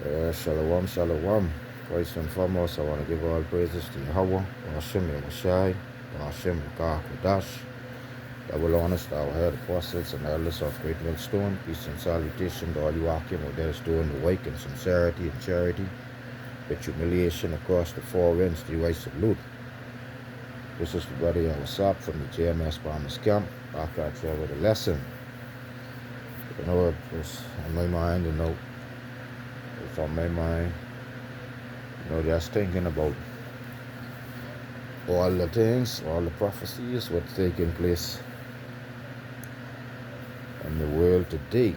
Shalom, shalom. First and foremost, I want to give all praises to Yahweh, Hashem Yahushai, Hashem Kodash, that will honest our head apostles and elders of Great Millstone. Peace and salutation to all you Akim who there is doing the work in sincerity and charity, with humiliation across the four winds. To you I salute. This is the brother Yahweh from the JMS Bombers Camp. After I travel the lesson, it was on my mind, it's on my mind. Just thinking about all the things, all the prophecies, what's taking place in the world today.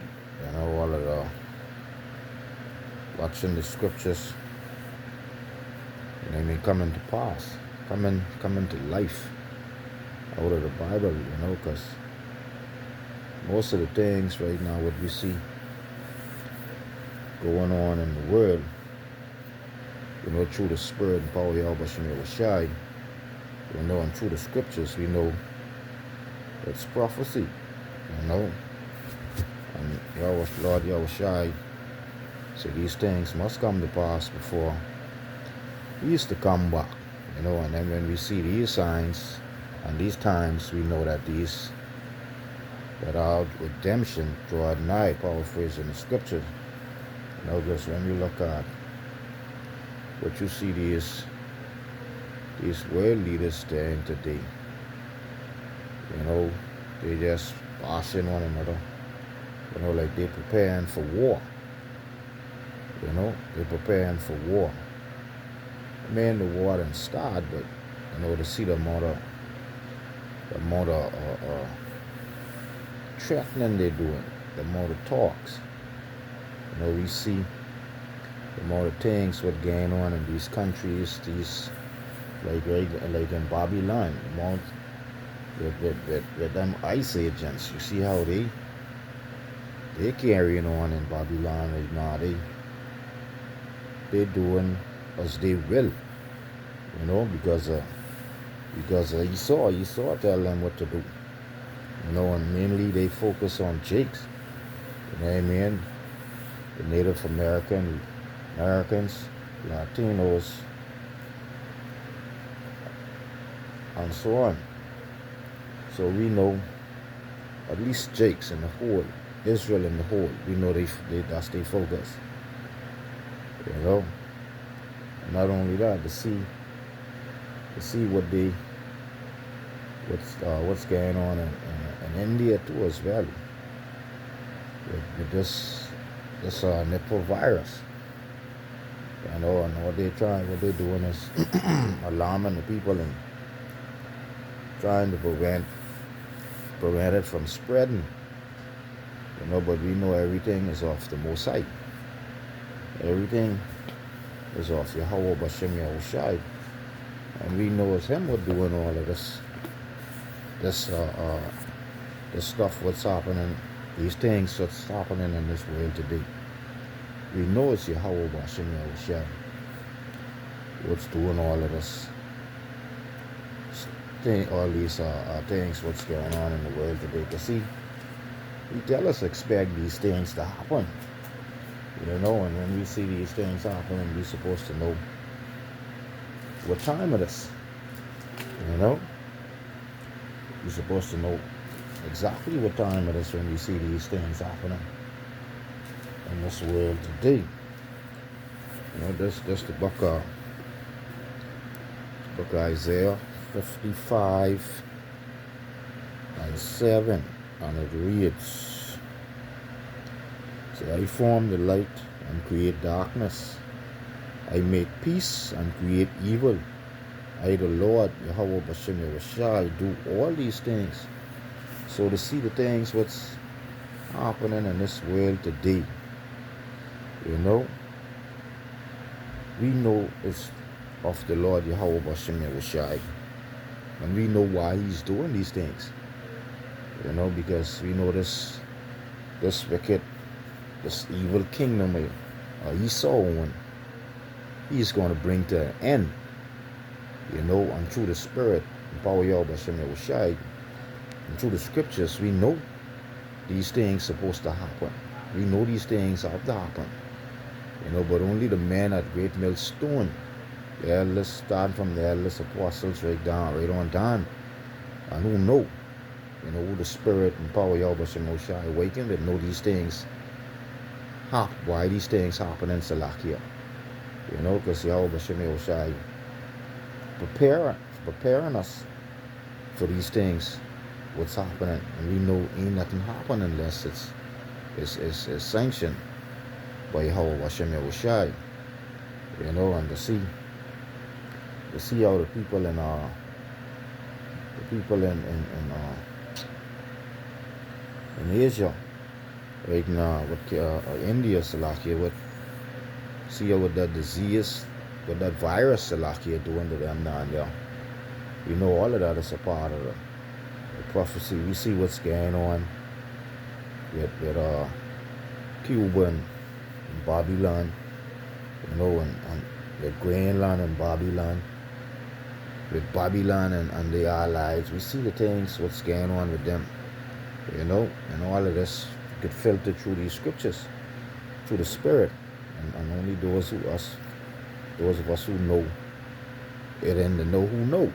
All of the watching the scriptures, coming to pass, coming to life out of the Bible, because most of the things right now, what we see going on in the world, through the spirit and power of Yahushai, and through the scriptures, we know it's prophecy, and Lord Yahushai said these things must come to pass before he used to come back, and then when we see these signs and these times, we know that our redemption draw nigh, power phrase in the scriptures. Just when you look at what you see these world leaders doing today, they just bashing one another, like they're preparing for war. They're preparing for war. Man, the war didn't start, but to see the amount of threatening they're doing, the amount of talks. We see the amount of things what going on in these countries, these like in Babylon, the amount with them ICE agents. You see how they carrying on in Babylon right now. They doing as they will, because Esau tell them what to do, and mainly they focus on Jakes, the Native Americans, Latinos, and so on. So we know at least Jakes in the whole, Israel in the whole, we know that's their focus. Not only that, to see what's going on in India too as well, with this nipple virus. And what they're doing is alarming the people and trying to prevent it from spreading. But we know everything is off the Most High. Everything is off Yahweh Bashem Yahushai. And we know it's him what's doing all of this stuff what's happening, these things that's happening in this world today. We know it's Yahweh Bashem Yahushai what's doing all of this all these things what's going on in the world today. Because he tell us expect these things to happen, and when we see these things happening, we're supposed to know what time it is. We're supposed to know exactly what time it is when we see these things happening in this world today. This the book of Isaiah 55 and 7, and it reads, "So I form the light and create darkness. I make peace and create evil. I, the Lord, Yahweh Bashem Yahushai, do all these things." So to see the things what's happening in this world today, we know it's of the Lord Yahweh Bashem Yahushai. And we know why he's doing these things. Because we know this wicked, this evil kingdom Esau one, he's going to bring to an end. And through the spirit and power of Bashem Yahushai, and through the scriptures, we know these things supposed to happen. We know these things have to happen. But only the men at Great Millstone, the elders, starting from the eldest apostles right on down, and who know, who the spirit and power of Yahweh Shai awakened that know these things why these things happen in Salakia. Because Yahweh Shai preparing us for these things, what's happening, and we know ain't nothing happening unless it's sanctioned by Yahweh Shai. And to see how the people in Asia right now with India Salakia, with see how what that disease, what that virus Salakia doing to them down there. All of that is a part of the prophecy. We see what's going on with Cuba and Babylon, and with Greenland and Babylon, with Babylon and the allies. We see the things, what's going on with them, and all of this get filtered through these scriptures, through the spirit, and only those of us who know it and the know who know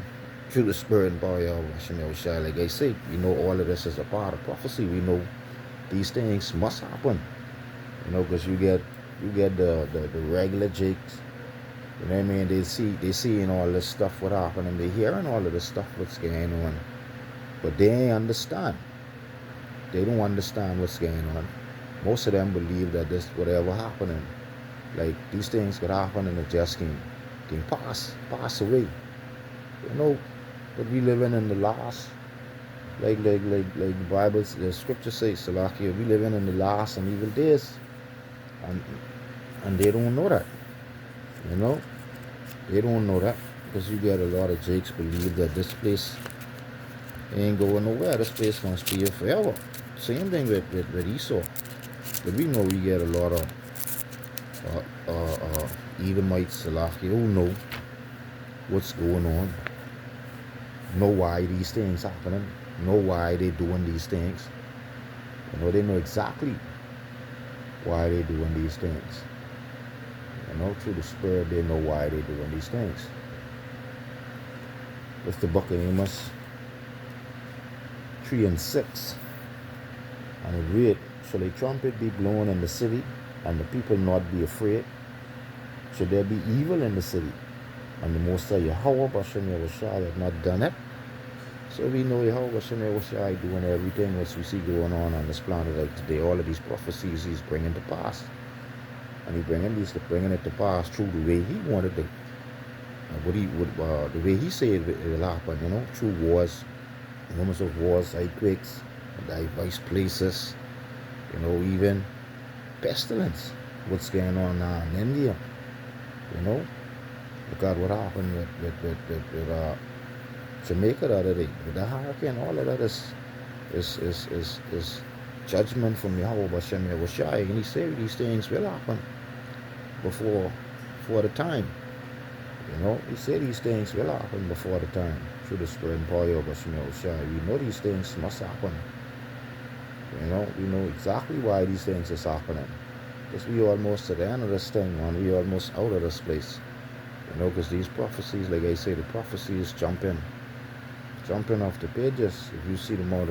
through the spirit and power of Hashem Shai. Like I say, all of this is a part of prophecy. We know these things must happen, because you get the regular jakes. You know what I mean? They seeing all this stuff what happening. They hearing all of this stuff what's going on, but they ain't understand. They don't understand what's going on. Most of them believe that this whatever happening, like these things could happen and it just can pass away. But we living in the last, like the Bible, the scripture says, Salakia, we living in the last and evil days, and they don't know that. They don't know that, because you get a lot of jakes believe that this place ain't going nowhere. This place gonna stay here forever. Same thing with Esau. But we know we get a lot of Edomites, Salakia, who know what's going on, know why these things happening, know why they doing these things. They know exactly why they doing these things. Through the spirit, they know why they doing these things. It's the book of Amos 3:6. And it read, shall a trumpet be blown in the city, and the people not be afraid? Should there be evil in the city, and the Most High Yahweh Bashem Yahushai have not done it? So we know Yahweh Bashem Yahushai doing everything what we see going on this planet like today. All of these prophecies he's bringing to pass. And he's bringing it to pass through the way he wanted to, the way he said it will happen, through wars, moments of wars, earthquakes, diverse places, even pestilence. What's going on now in India, Look at what happened with Jamaica the other day, with the hurricane. All of that is judgment from Yahweh Bashem Yahushai, and he said these things will happen before the time. He said these things will happen before the time through the spirit and power of Bashem Yahushai. We know these things must happen. We know exactly why these things is happening. Because we almost at the end of this thing, man. We almost out of this place. Because these prophecies, like I say, the prophecies jumping off the pages. If you see the more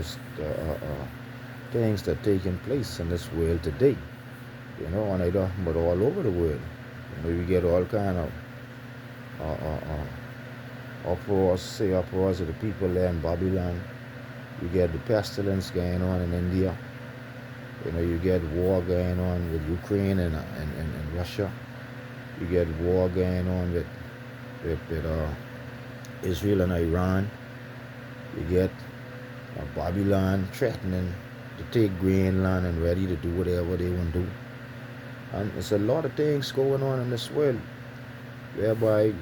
things that are taking place in this world today, and I don't, but all over the world, you get all kind of uproars of the people there in Babylon. You get the pestilence going on in India. You get war going on with Ukraine and Russia. You get war going on with Israel and Iran. You get Babylon threatening to take Greenland and ready to do whatever they want to do. And there's a lot of things going on in this world whereby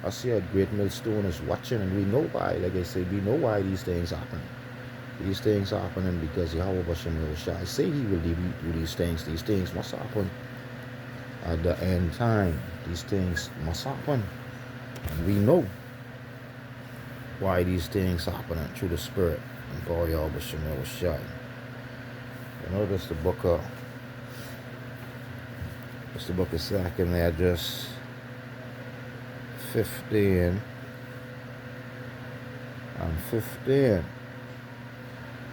I see a Great Millstone is watching, and we know why. Like I say, we know why these things happen. These things happening because Yahweh Bashem Yahushai say he will do these things. These things must happen at the end time. These things must happen. And we know why these things happening through the spirit and power of Yahweh Bashem Yahushai. That's the book of It's the book of 2nd Address 15 and 15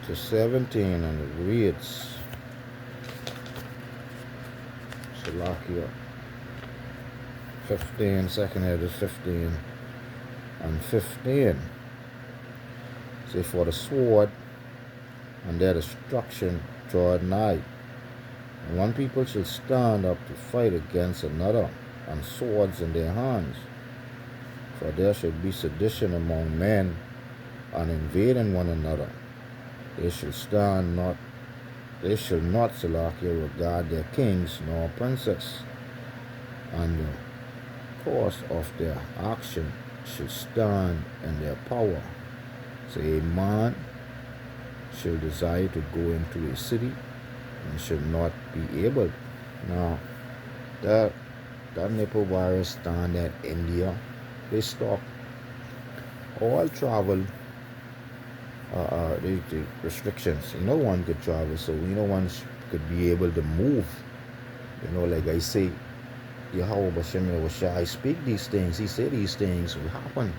to 17, and it reads, Salakia 15, 2nd Address 15 and 15. Say, for the sword and their destruction draweth nigh, and one people shall stand up to fight against another, and swords in their hands. For there shall be sedition among men, and invading one another. They shall not, Salakia, regard their kings nor princes, and the course of their action shall stand in their power. So a man shall desire to go into a city and shall not be able. Now, that nipple virus stand at India, they stop all travel, the restrictions. No one could travel, so no one could be able to move. Like I say, Yahweh Bashem Yahushai speak these things. He said these things will happen.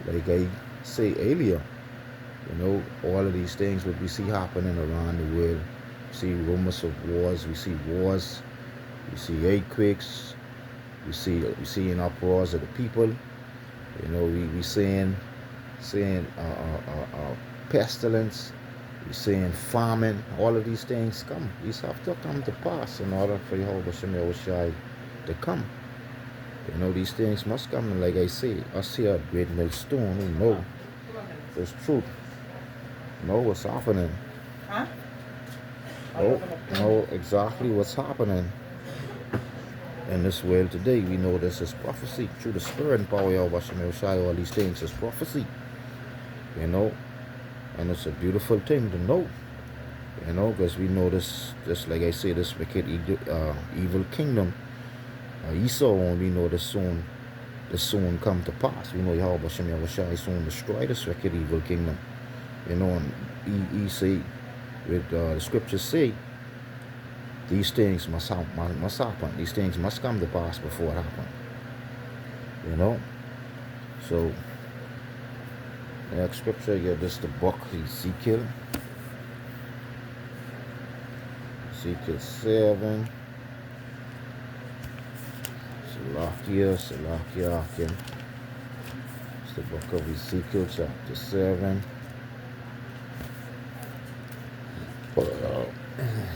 Like I say earlier, all of these things what we see happening around the world. We see rumors of wars. We see wars. We see earthquakes. We see in uproars of the people. We saying pestilence. We saying famine. All of these things come. These have to come to pass in order for Yahweh Bashem Yahushai to come. These things must come. And like I say, us here at Great Millstone, we know it's truth. Know what's happening. Huh? Know exactly what's happening in this world today. We know this is prophecy through the spirit and power of Hashem Yahushai. All these things is prophecy. And it's a beautiful thing to know. Because we know this, just like I say, this wicked evil kingdom, Esau, and we know this soon come to pass. We know Yahweh Hashem Yahushai soon destroy this wicked evil kingdom. And he say, with the scriptures say, these things must happen. These things must come to pass before it happen. So, next scripture, this the book Ezekiel 7. Salakia. It's the book of Ezekiel chapter 7.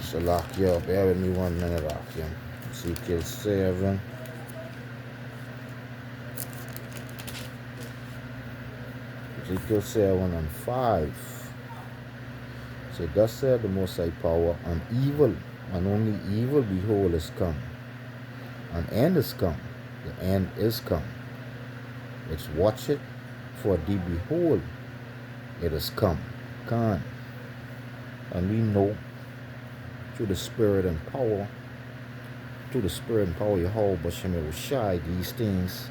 Salakia, bear with me 1 minute, Akim. Ezekiel 7. Ezekiel 7 and 5. So thus said the Most High Power, and evil, and only evil, behold, is come. An end is come. The end is come. Which watch it, for thee, behold, it is come. Come. And we know through the spirit and power, Yahweh Bashem Yahushai, these things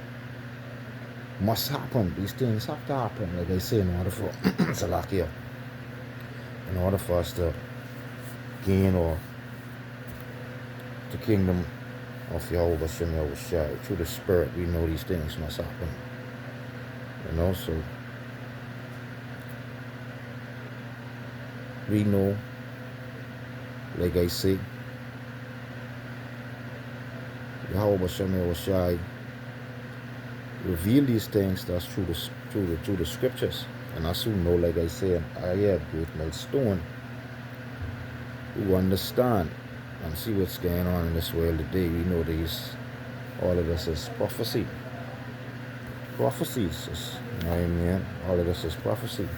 must happen. These things have to happen, like I say, in order for Salakia, in order for us to gain or the kingdom of Yahweh Bashem Yahushai. Through the spirit, we know these things must happen. So we know, like I say, Yahweh Bashem Yahushai reveal these things to us through the scriptures. And as you know, like I say, I have Great Millstone, who understand and see what's going on in this world today. We know all of this is prophecy. Prophecies, all of this is prophecy.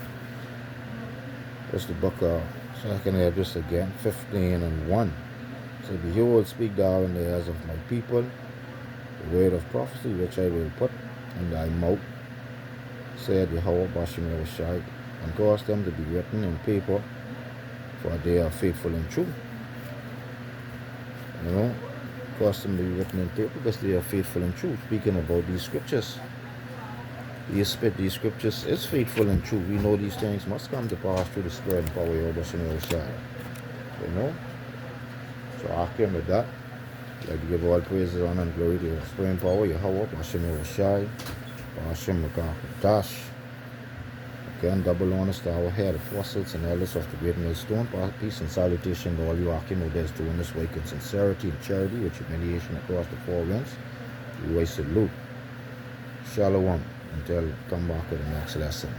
It's the book of 2nd Address again, 15 and 1. So, behold, speak thou in the ears of my people the word of prophecy which I will put in thy mouth, said Yahweh Bashem Yahushai, and cause them to be written in paper, for they are faithful and true. Cause them to be written in paper because they are faithful and true. Speaking about these scriptures. These scriptures is faithful and true. We know these things must come to pass through the spirit and power of Bashem Yahushai. So I came with that. I'd like to give all praises, honor, and glory to your supreme power, Yahweh, Bashem Yahushai, Bashem Dash. Again, double honors to our head, apostles and elders of the great millstone. Peace and salutation to all you Akim who bears doing this work in sincerity and charity with humiliation across the four winds. We salute. Shalom until come back with the next lesson.